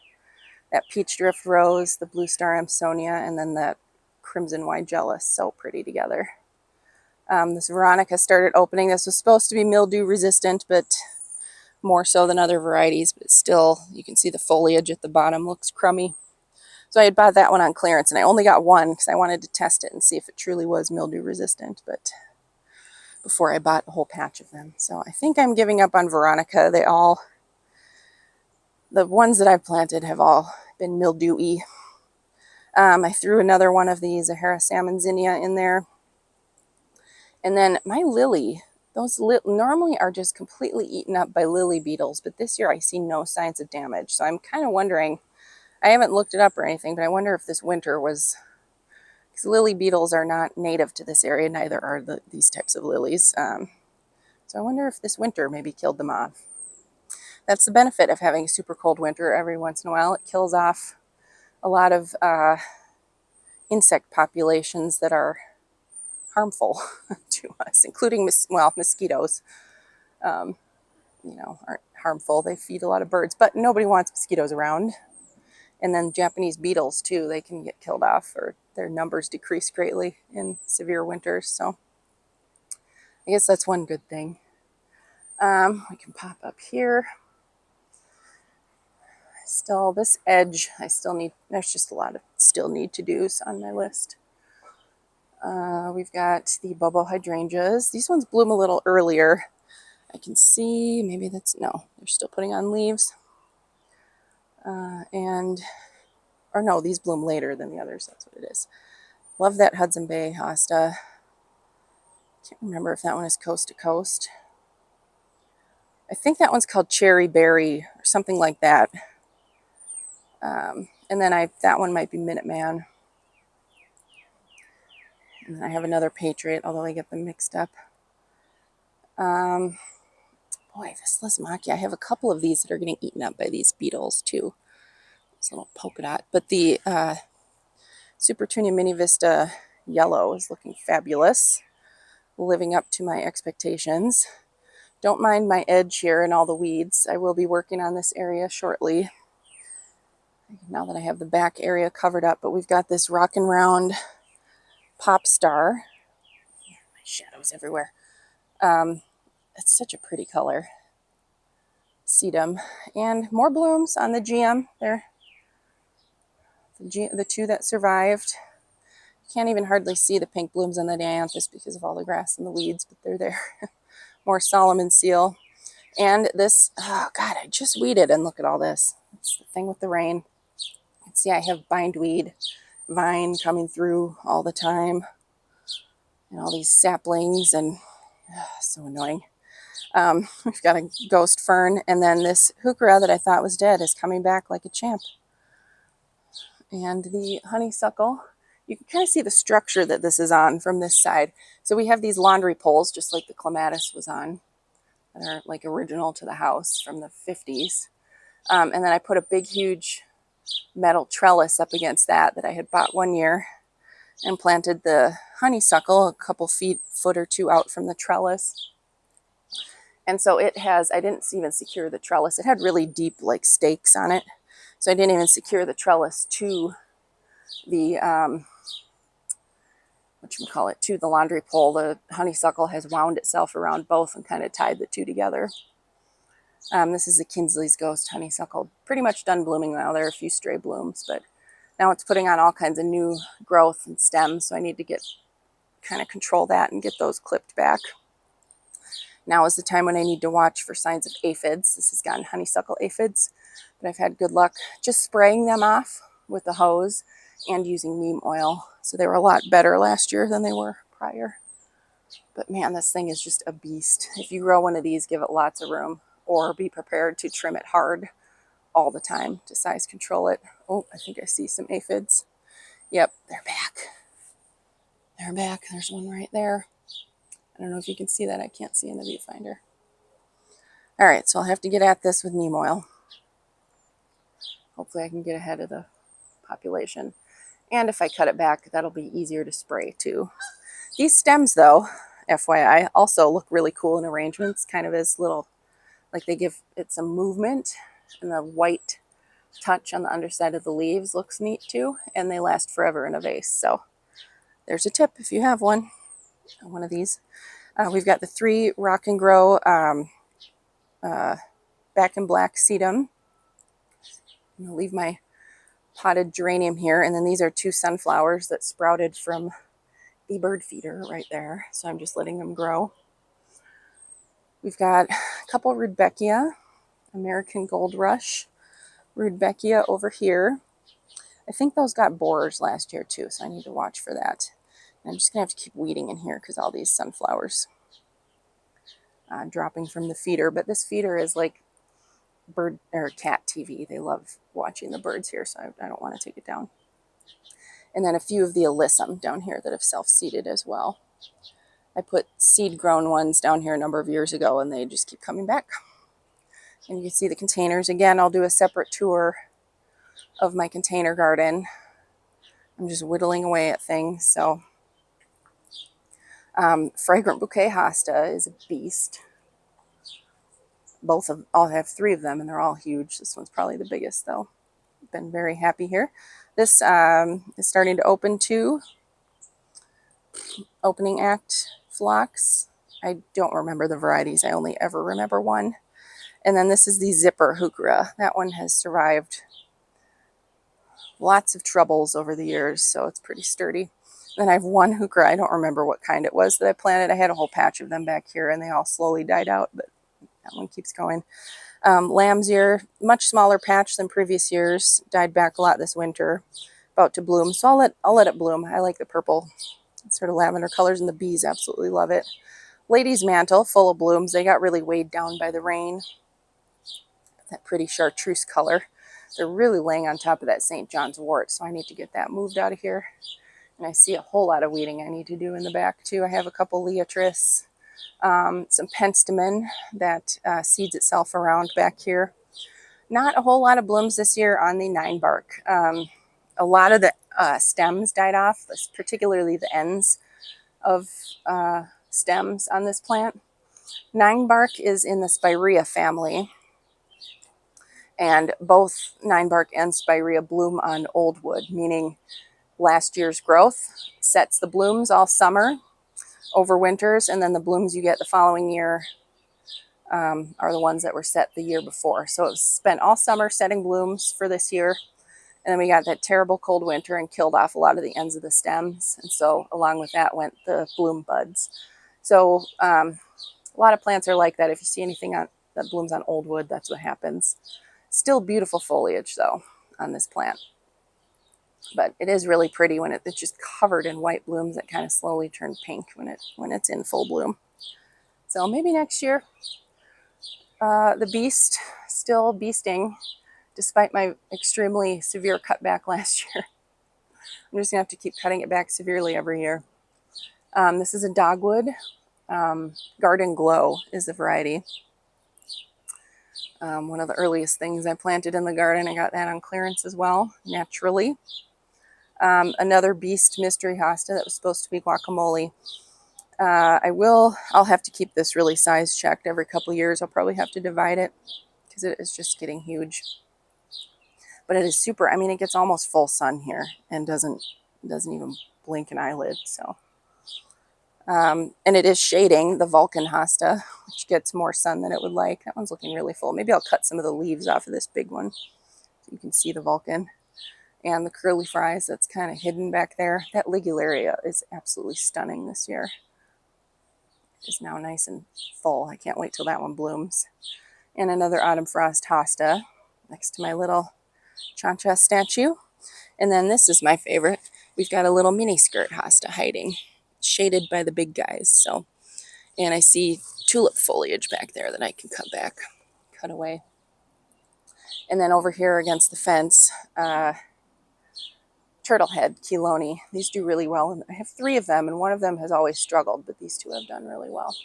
Speaker 1: That Peach Drift Rose, the Blue Star Amsonia, and then that Crimson Weigela, so pretty together. This Veronica started opening. This was supposed to be mildew resistant, but more so than other varieties, but still, you can see the foliage at the bottom looks crummy. So I had bought that one on clearance, and I only got one because I wanted to test it and see if it truly was mildew resistant, but before I bought a whole patch of them. So I think I'm giving up on Veronica. The ones that I've planted have all been mildewy. I threw another one of these, a Hera Salmon Zinnia, in there. And then my lily, those normally are just completely eaten up by lily beetles, but this year I see no signs of damage. So I'm kind of wondering, I haven't looked it up or anything, but I wonder if this winter was, because lily beetles are not native to this area, neither are these types of lilies. So I wonder if this winter maybe killed them off. That's the benefit of having a super cold winter every once in a while. It kills off a lot of insect populations that are harmful to us, including, mosquitoes, aren't harmful. They feed a lot of birds, but nobody wants mosquitoes around. And then Japanese beetles too, they can get killed off, or their numbers decrease greatly in severe winters. So I guess that's one good thing. We can pop up here. Still, this edge, there's just a lot of still need to do's on my list. We've got the Bobo hydrangeas. These ones bloom a little earlier. I can see, maybe no, they're still putting on leaves. Or no, these bloom later than the others. That's what it is. Love that Hudson Bay hosta. Can't remember if that one is coast to coast. I think that one's called Cherry Berry or something like that. And then that one might be Minuteman. And then I have another Patriot, although I get them mixed up. Boy, this Lismaki, I have a couple of these that are getting eaten up by these beetles too. It's a little polka dot. But the Super Tunia Mini Vista Yellow is looking fabulous, living up to my expectations. Don't mind my edge here and all the weeds. I will be working on this area shortly, now that I have the back area covered up. But we've got this Rockin' Round Pop Star. My shadows everywhere. It's such a pretty color. Sedum. And more blooms on the GM. They're the two that survived. Can't even hardly see the pink blooms on the dianthus because of all the grass and the weeds, but they're there. More Solomon seal. And this, oh God, I just weeded, and look at all this. It's the thing with the rain. You can see I have bindweed vine coming through all the time. And all these saplings, and so annoying. We've got a ghost fern, and then this heuchera that I thought was dead is coming back like a champ. And the honeysuckle, you can kind of see the structure that this is on from this side. So we have these laundry poles, just like the clematis was on, that are like original to the house from the 50s. And then I put a big, huge metal trellis up against that I had bought one year, and planted the honeysuckle a couple foot or two out from the trellis. And so it has, I didn't even secure the trellis. It had really deep like stakes on it. So I didn't even secure the trellis to the, to the laundry pole. The honeysuckle has wound itself around both and kind of tied the two together. This is the Kinsley's Ghost honeysuckle. Pretty much done blooming now. There are a few stray blooms, but now it's putting on all kinds of new growth and stems. So I need to kind of control that and get those clipped back. Now is the time when I need to watch for signs of aphids. This has gotten honeysuckle aphids, but I've had good luck just spraying them off with the hose and using neem oil. So they were a lot better last year than they were prior. But man, this thing is just a beast. If you grow one of these, give it lots of room, or be prepared to trim it hard all the time to size control it. Oh, I think I see some aphids. Yep, they're back. They're back. There's one right there. I don't know if you can see that. I can't see in the viewfinder. All right, so I'll have to get at this with neem oil. Hopefully I can get ahead of the population. And if I cut it back, that'll be easier to spray too. These stems though, FYI, also look really cool in arrangements, kind of as little, like they give it some movement, and the white touch on the underside of the leaves looks neat too, and they last forever in a vase. So there's a tip if you have one of these. We've got the 3 Rock and Grow Back in Black sedum. I'm gonna leave my potted geranium here, and then these are 2 sunflowers that sprouted from the bird feeder right there. So I'm just letting them grow. We've got a couple Rudbeckia, American Gold Rush Rudbeckia over here. I think those got borers last year too, so I need to watch for that. And I'm just gonna have to keep weeding in here because all these sunflowers dropping from the feeder. But this feeder is like bird or cat TV. They love watching the birds here, so I don't want to take it down. And then a few of the alyssum down here that have self-seeded as well. I put seed-grown ones down here a number of years ago, and they just keep coming back. And you can see the containers. Again, I'll do a separate tour of my container garden I'm just whittling away at things. So fragrant bouquet hosta is a beast. I'll have 3 of them, and they're all huge. This one's probably the biggest, though. Been very happy here. This is starting to open too. Opening act phlox. I don't remember the varieties. I only ever remember one. And then this is the zipper heuchera. That one has survived lots of troubles over the years, so it's pretty sturdy. Then I have one heuchera. I don't remember what kind it was that I planted. I had a whole patch of them back here, and they all slowly died out, but that one keeps going. Lamb's ear, much smaller patch than previous years. Died back a lot this winter. About to bloom, so I'll let it bloom. I like the purple sort of lavender colors, and the bees absolutely love it. Lady's mantle, full of blooms. They got really weighed down by the rain. That pretty chartreuse color. They're really laying on top of that St. John's wort, so I need to get that moved out of here. And I see a whole lot of weeding I need to do in the back too. I have a couple Leotris, some penstemon that seeds itself around back here. Not a whole lot of blooms this year on the 9 bark. A lot of the stems died off, particularly the ends of stems on this plant. 9 bark is in the Spirea family, and both 9 bark and Spirea bloom on old wood, meaning last year's growth sets the blooms all summer, overwinters, and then the blooms you get the following year are the ones that were set the year before. So it was spent all summer setting blooms for this year, and then we got that terrible cold winter and killed off a lot of the ends of the stems, and so along with that went the bloom buds. So a lot of plants are like that. If you see anything that blooms on old wood, that's what happens. Still beautiful foliage though on this plant, but it is really pretty when it's just covered in white blooms that kind of slowly turn pink when it's in full bloom. So maybe next year. The beast still beasting despite my extremely severe cutback last year. I'm just gonna have to keep cutting it back severely every year. This is a dogwood. Garden Glow is the variety. One of the earliest things I planted in the garden. I got that on clearance as well, naturally. Another beast mystery hosta that was supposed to be guacamole. I'll have to keep this really size checked every couple years. I'll probably have to divide it because it is just getting huge. But it is super, I mean, it gets almost full sun here and doesn't even blink an eyelid. So, and it is shading the Vulcan hosta, which gets more sun than it would like. That one's looking really full. Maybe I'll cut some of the leaves off of this big one so you can see the Vulcan. And the curly fries that's kind of hidden back there. That ligularia is absolutely stunning this year. It's now nice and full. I can't wait till that one blooms. And another autumn frost hosta next to my little chancha statue. And then this is my favorite. We've got a little mini skirt hosta hiding, shaded by the big guys. So, and I see tulip foliage back there that I can cut away. And then over here against the fence, Turtlehead Chelone. These do really well. And I have 3 of them, and one of them has always struggled, but these 2 have done really well.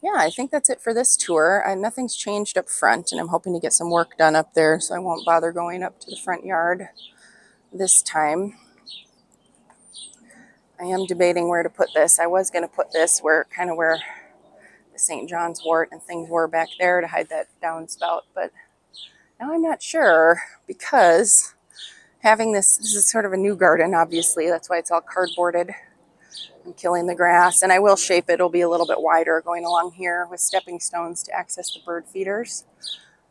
Speaker 1: Yeah, I think that's it for this tour. Nothing's changed up front, and I'm hoping to get some work done up there, so I won't bother going up to the front yard this time. I am debating where to put this. I was going to put this where the St. John's wort and things were back there to hide that downspout, but now I'm not sure because having this is sort of a new garden, obviously. That's why it's all cardboarded. I'm killing the grass, and I will shape it. It'll be a little bit wider going along here with stepping stones to access the bird feeders.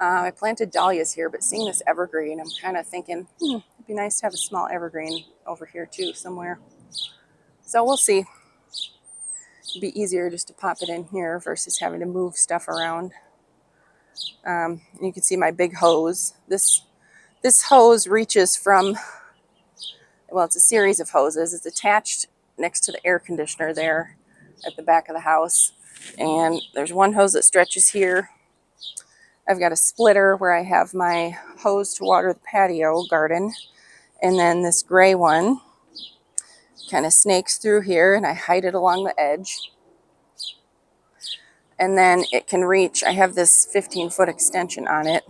Speaker 1: I planted dahlias here, but seeing this evergreen, I'm kind of thinking, it'd be nice to have a small evergreen over here too somewhere. So we'll see. It'd be easier just to pop it in here versus having to move stuff around. You can see my big hose. This hose reaches from, well, it's a series of hoses. It's attached next to the air conditioner there at the back of the house. And there's one hose that stretches here. I've got a splitter where I have my hose to water the patio garden. And then this gray one kind of snakes through here, and I hide it along the edge. And then it can reach, I have this 15-foot extension on it.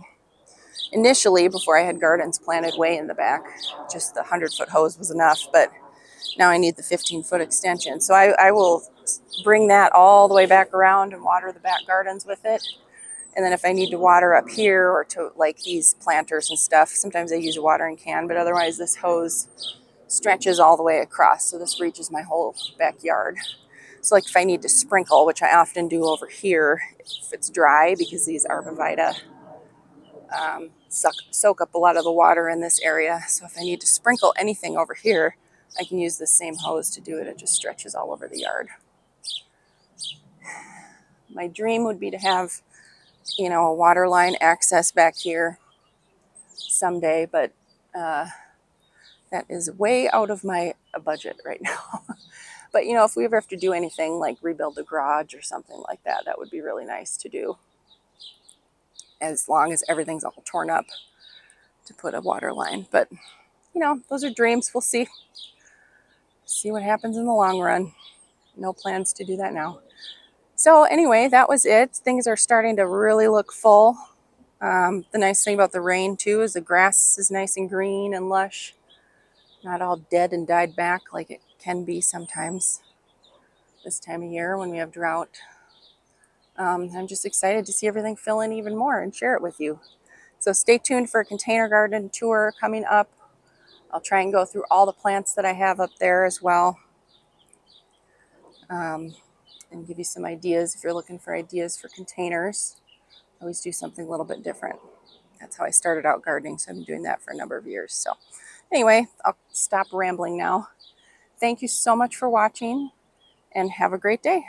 Speaker 1: initially, before I had gardens planted way in the back, just the 100-foot hose was enough, but now I need the 15-foot extension. So I will bring that all the way back around and water the back gardens with it. And then if I need to water up here or to like these planters and stuff, sometimes I use a watering can, but otherwise this hose stretches all the way across. So this reaches my whole backyard. So like if I need to sprinkle, which I often do over here, if it's dry, because these arborvitae soak up a lot of the water in this area. So if I need to sprinkle anything over here, I can use the same hose to do it. It just stretches all over the yard. My dream would be to have, you know, a water line access back here someday, but that is way out of my budget right now. But, you know, if we ever have to do anything like rebuild the garage or something like that, that would be really nice to do. As long as everything's all torn up, to put a water line. But, you know, those are dreams. We'll see. See what happens in the long run. No plans to do that now. So anyway, that was it. Things are starting to really look full. The nice thing about the rain too is the grass is nice and green and lush. Not all dead and died back like it can be sometimes this time of year when we have drought. I'm just excited to see everything fill in even more and share it with you. So stay tuned for a container garden tour coming up. I'll try and go through all the plants that I have up there as well. And give you some ideas if you're looking for ideas for containers. I always do something a little bit different. That's how I started out gardening, so I've been doing that for a number of years. So anyway, I'll stop rambling now. Thank you so much for watching, and have a great day.